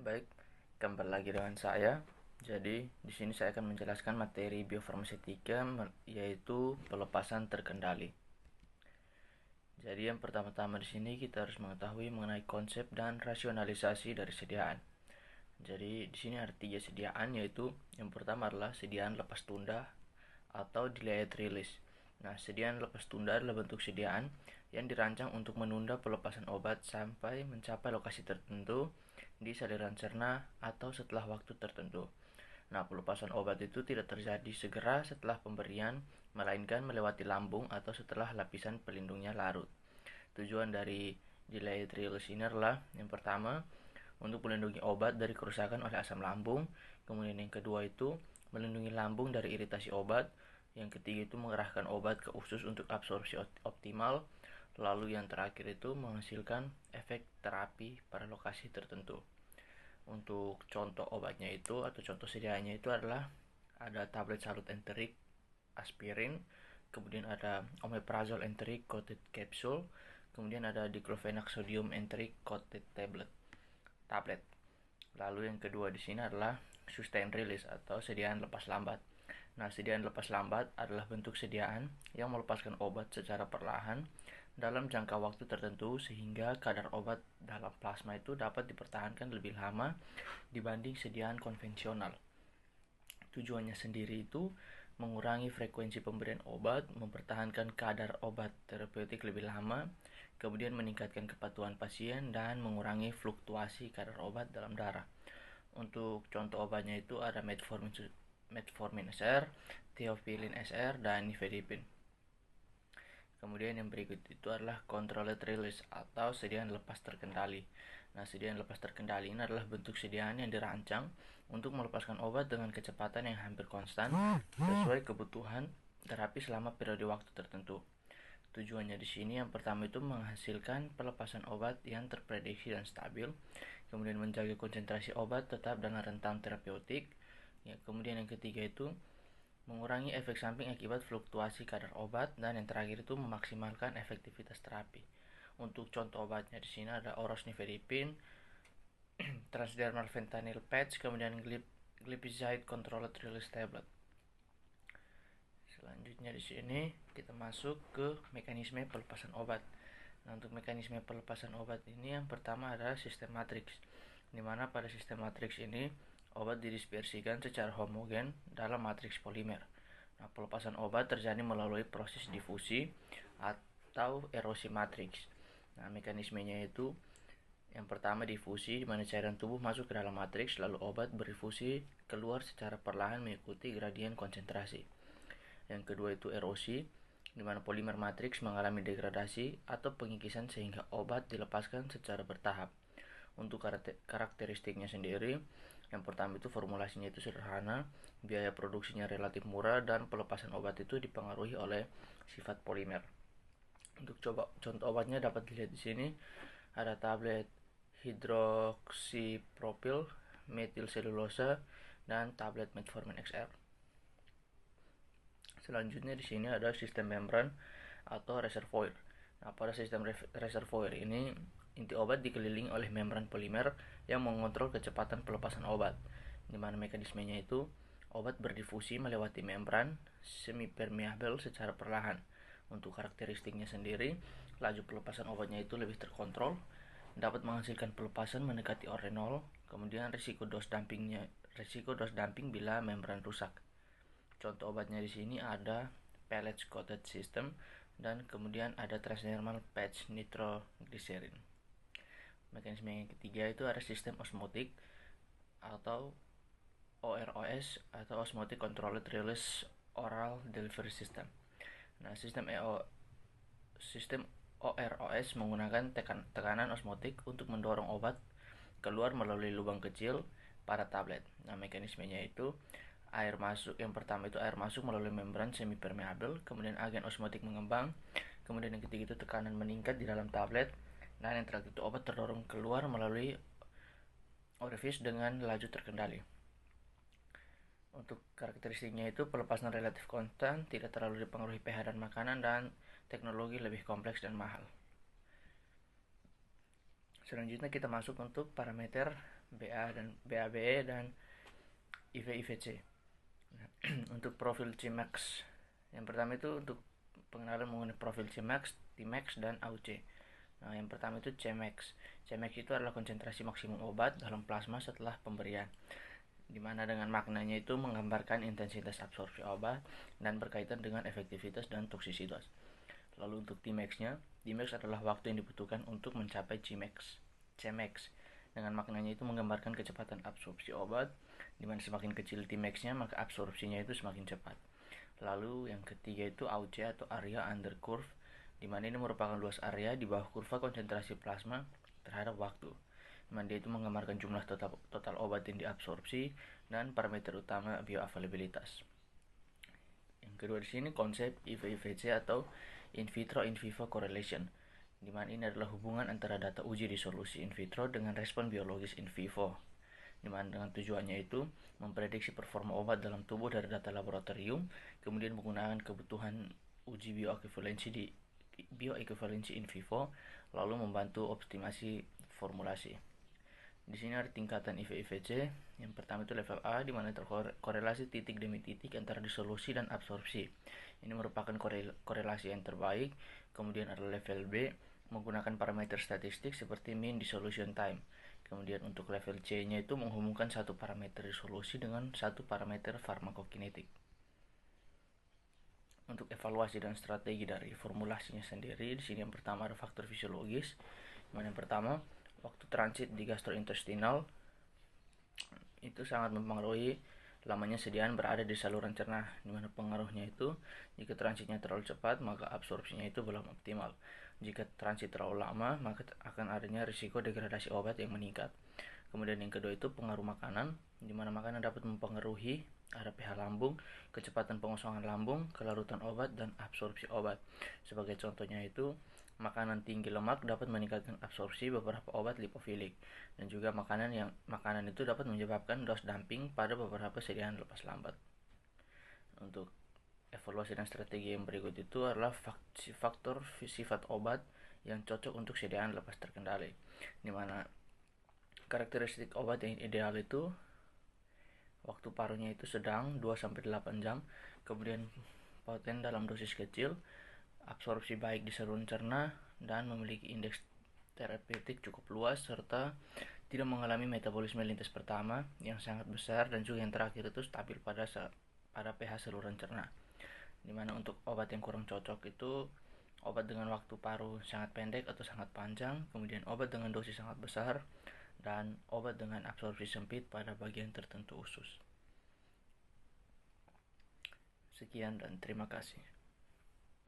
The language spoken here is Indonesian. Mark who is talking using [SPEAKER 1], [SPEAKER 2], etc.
[SPEAKER 1] Baik, kembali lagi dengan saya. Jadi, di sini saya akan menjelaskan materi biofarmasetika yaitu pelepasan terkendali. Jadi, yang pertama-tama di sini kita harus mengetahui mengenai konsep dan rasionalisasi dari sediaan. Jadi, di sini ada 3 sediaan, yaitu yang pertama adalah sediaan lepas tunda atau delayed release. Nah, sediaan lepas tunda adalah bentuk sediaan yang dirancang untuk menunda pelepasan obat sampai mencapai lokasi tertentu di saluran cerna atau setelah waktu tertentu. Nah, pelepasan obat itu tidak terjadi segera setelah pemberian, melainkan melewati lambung atau setelah lapisan pelindungnya larut. Tujuan dari delayed release ini adalah yang pertama, untuk melindungi obat dari kerusakan oleh asam lambung. Kemudian yang kedua itu melindungi lambung dari iritasi obat. Yang ketiga itu mengerahkan obat ke usus untuk absorpsi optimal. Lalu yang terakhir itu menghasilkan efek terapi pada lokasi tertentu. Untuk contoh obatnya itu atau contoh sediaannya itu adalah ada tablet salut enterik aspirin, kemudian ada omeprazole enterik coated capsule, kemudian ada diclofenac sodium enterik coated tablet. Lalu yang kedua di sini adalah sustained release atau sediaan lepas lambat. Nah, sediaan lepas lambat adalah bentuk sediaan yang melepaskan obat secara perlahan dalam jangka waktu tertentu sehingga kadar obat dalam plasma itu dapat dipertahankan lebih lama dibanding sediaan konvensional. Tujuannya sendiri itu mengurangi frekuensi pemberian obat, mempertahankan kadar obat terapeutik lebih lama, kemudian meningkatkan kepatuhan pasien dan mengurangi fluktuasi kadar obat dalam darah. Untuk contoh obatnya itu ada metformin SR, theophylline SR, dan nifedipine. Kemudian yang berikut itu adalah controlled release atau sediaan lepas terkendali. Nah, sediaan lepas terkendali ini adalah bentuk sediaan yang dirancang untuk melepaskan obat dengan kecepatan yang hampir konstan sesuai kebutuhan terapi selama periode waktu tertentu. Tujuannya di sini yang pertama itu menghasilkan pelepasan obat yang terprediksi dan stabil, kemudian menjaga konsentrasi obat tetap dalam rentang terapeutik. Ya, kemudian yang ketiga itu mengurangi efek samping akibat fluktuasi kadar obat, dan yang terakhir itu memaksimalkan efektivitas terapi. Untuk contoh obatnya di sini ada orosnifedipine, transdermal fentanyl patch, kemudian glipizide controlled release tablet. Selanjutnya di sini kita masuk ke mekanisme pelepasan obat. Nah, untuk mekanisme pelepasan obat ini yang pertama adalah sistem matriks, di mana pada sistem matriks ini obat didispersikan secara homogen dalam matriks polimer. Nah, pelepasan obat terjadi melalui proses difusi atau erosi matriks. Nah, mekanismenya itu yang pertama difusi, di mana cairan tubuh masuk ke dalam matriks, lalu obat berdifusi keluar secara perlahan mengikuti gradien konsentrasi. Yang kedua itu erosi, di mana polimer matriks mengalami degradasi atau pengikisan sehingga obat dilepaskan secara bertahap. Untuk karakteristiknya sendiri, yang pertama itu formulasinya itu sederhana, biaya produksinya relatif murah, dan pelepasan obat itu dipengaruhi oleh sifat polimer. Untuk contoh obatnya dapat dilihat di sini, ada tablet hidroksipropil, metil selulosa, dan tablet metformin XR. Selanjutnya di sini ada sistem membran atau reservoir. Nah, pada sistem reservoir ini inti obat dikelilingi oleh membran polimer yang mengontrol kecepatan pelepasan obat. Di mana mekanismenya itu obat berdifusi melewati membran semi permeable secara perlahan. Untuk karakteristiknya sendiri, laju pelepasan obatnya itu lebih terkontrol, dapat menghasilkan pelepasan mendekati ordenol, kemudian risiko dose dumping bila membran rusak. Contoh obatnya di sini ada pellets coated system, dan kemudian ada transdermal patch nitroglycerin. Mekanisme yang ketiga itu ada sistem osmotik atau OROS atau Osmotic Controlled Release Oral Delivery System. Nah, sistem OROS menggunakan tekanan osmotik untuk mendorong obat keluar melalui lubang kecil pada tablet. Nah, mekanismenya itu yang pertama itu air masuk melalui membran semi permeable, kemudian agen osmotik mengembang, kemudian yang ketiga itu tekanan meningkat di dalam tablet, dan yang terakhir itu obat terdorong keluar melalui orifice dengan laju terkendali. Untuk karakteristiknya itu pelepasan relatif konstan, tidak terlalu dipengaruhi pH dan makanan, dan teknologi lebih kompleks dan mahal. Selanjutnya kita masuk untuk parameter BA dan BABE dan IV-IVC. Nah, untuk profil Cmax, yang pertama itu untuk pengenalan mengenai profil Cmax, Tmax, dan AUC. Nah, yang pertama itu Cmax. Cmax itu adalah konsentrasi maksimum obat dalam plasma setelah pemberian, dimana dengan maknanya itu menggambarkan intensitas absorpsi obat dan berkaitan dengan efektivitas dan toksisitas. Lalu untuk Tmax-nya, Tmax adalah waktu yang dibutuhkan untuk mencapai Cmax. Cmax dengan maknanya itu menggambarkan kecepatan absorpsi obat, dimana semakin kecil Tmax-nya maka absorpsinya itu semakin cepat. Lalu yang ketiga itu AUC atau area under curve, dimana ini merupakan luas area di bawah kurva konsentrasi plasma terhadap waktu. Dimana dia itu menggambarkan jumlah total obat yang diabsorpsi dan parameter utama bioavailabilitas. Yang kedua di sini konsep IV-IVC atau in vitro in vivo correlation, di mana ini adalah hubungan antara data uji di solusi in vitro dengan respon biologis in vivo, di mana dengan tujuannya itu memprediksi performa obat dalam tubuh dari data laboratorium, kemudian menggunakan kebutuhan uji bioequivalensi in vivo, lalu membantu optimasi formulasi. Di sini ada tingkatan IV-IVC. Yang pertama itu level A, di mana terkorelasi titik demi titik antara disolusi dan absorpsi. Ini merupakan korelasi yang terbaik. Kemudian ada level B, menggunakan parameter statistik seperti mean dissolution time. Kemudian untuk level C-nya itu menghubungkan satu parameter disolusi dengan satu parameter farmakokinetik. Untuk evaluasi dan strategi dari formulasinya sendiri, di sini yang pertama ada faktor fisiologis. Yang pertama, waktu transit di gastrointestinal itu sangat mempengaruhi lamanya sediaan berada di saluran cerna, di mana pengaruhnya itu jika transitnya terlalu cepat maka absorpsinya itu belum optimal. Jika transit terlalu lama maka akan adanya risiko degradasi obat yang meningkat. Kemudian yang kedua itu pengaruh makanan, di mana makanan dapat mempengaruhi arah pH lambung, kecepatan pengosongan lambung, kelarutan obat, dan absorpsi obat. Sebagai contohnya itu makanan tinggi lemak dapat meningkatkan absorpsi beberapa obat lipofilik, dan juga makanan itu dapat menyebabkan dose dumping pada beberapa sediaan lepas lambat. Untuk evaluasi dan strategi yang berikut itu adalah faktor sifat obat yang cocok untuk sediaan lepas terkendali, di mana karakteristik obat yang ideal itu waktu paruhnya itu sedang 2-8 jam, kemudian poten dalam dosis kecil, absorpsi baik di saluran cerna, dan memiliki indeks terapeutik cukup luas, serta tidak mengalami metabolisme lintas pertama yang sangat besar, dan juga yang terakhir itu stabil pada pH saluran cerna. Dimana untuk obat yang kurang cocok itu obat dengan waktu paruh sangat pendek atau sangat panjang, kemudian obat dengan dosis sangat besar, dan obat dengan absorpsi sempit pada bagian tertentu usus. Sekian dan terima kasih.